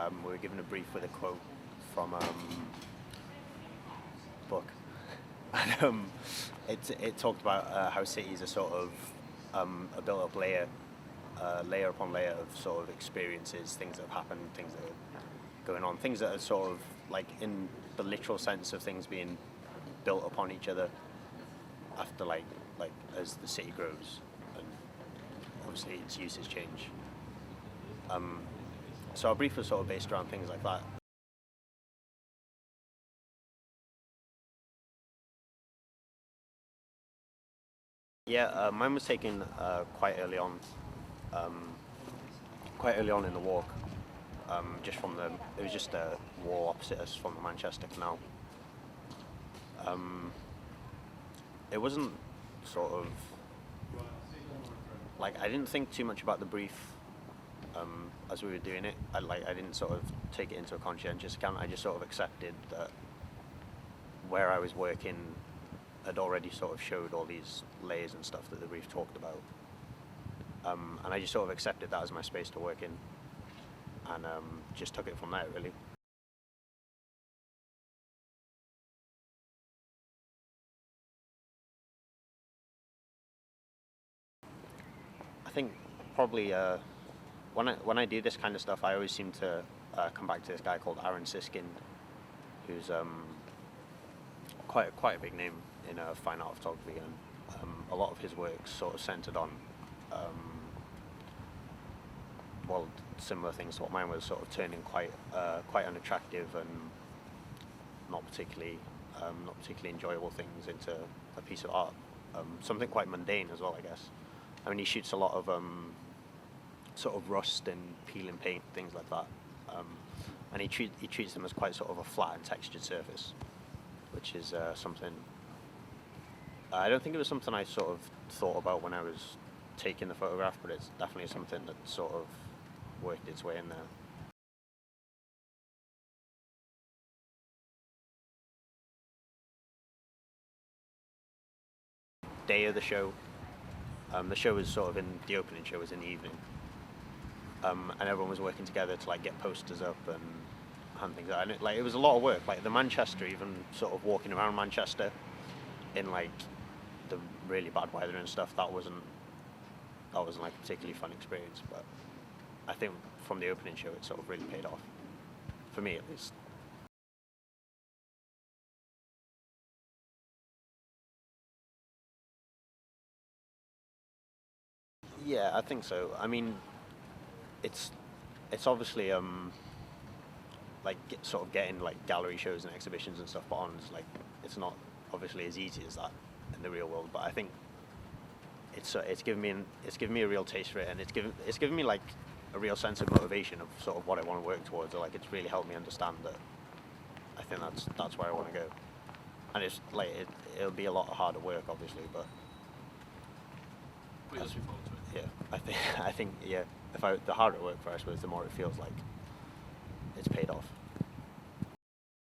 We were given a brief with a quote from a book, and it talked about how cities are sort of a built-up layer upon layer of sort of experiences, things that have happened, things that are going on, things that are sort of like in the literal sense of things being built upon each other after like as the city grows and obviously its uses change. So our brief was sort of based around things like that. Yeah, mine was taken quite early on in the walk. Just from it was just a wall opposite us from the Manchester Canal. It wasn't sort of like, I didn't think too much about the brief as we were doing it. I didn't sort of take it into a conscientious account. I just sort of accepted that where I was working had already sort of showed all these layers and stuff that the brief talked about. And I just sort of accepted that as my space to work in, and just took it from there, really. I think probably when I do this kind of stuff, I always seem to come back to this guy called Aaron Siskind, who's quite a big name in fine art photography, and a lot of his work sort of centered on well, similar things to what mine was, sort of turning quite unattractive and not particularly enjoyable things into a piece of art. Something quite mundane as well, I guess. I mean, he shoots a lot of sort of rust and peeling paint, things like that, and he treats them as quite sort of a flat and textured surface, which is something. I don't think it was something I sort of thought about when I was taking the photograph, but it's definitely something that sort of worked its way in there. Day of the show. The show was sort of the opening show was in the evening, and everyone was working together to like get posters up and things like that. And it was a lot of work. Like the Manchester, even sort of walking around Manchester in like the really bad weather and stuff, that wasn't like a particularly fun experience. But I think from the opening show, it sort of really paid off, for me at least. Yeah, I think so. I mean, it's obviously like sort of getting like gallery shows and exhibitions and stuff put on. It's like it's not obviously as easy as that in the real world, but I think it's given me a real taste for it, and it's given me like a real sense of motivation of sort of what I want to work towards. Or like it's really helped me understand that I think that's where I want to go, and it's like it'll be a lot of harder work, obviously, but we look forward to it. Yeah, I think yeah. The harder it work for us, the more it feels like it's paid off.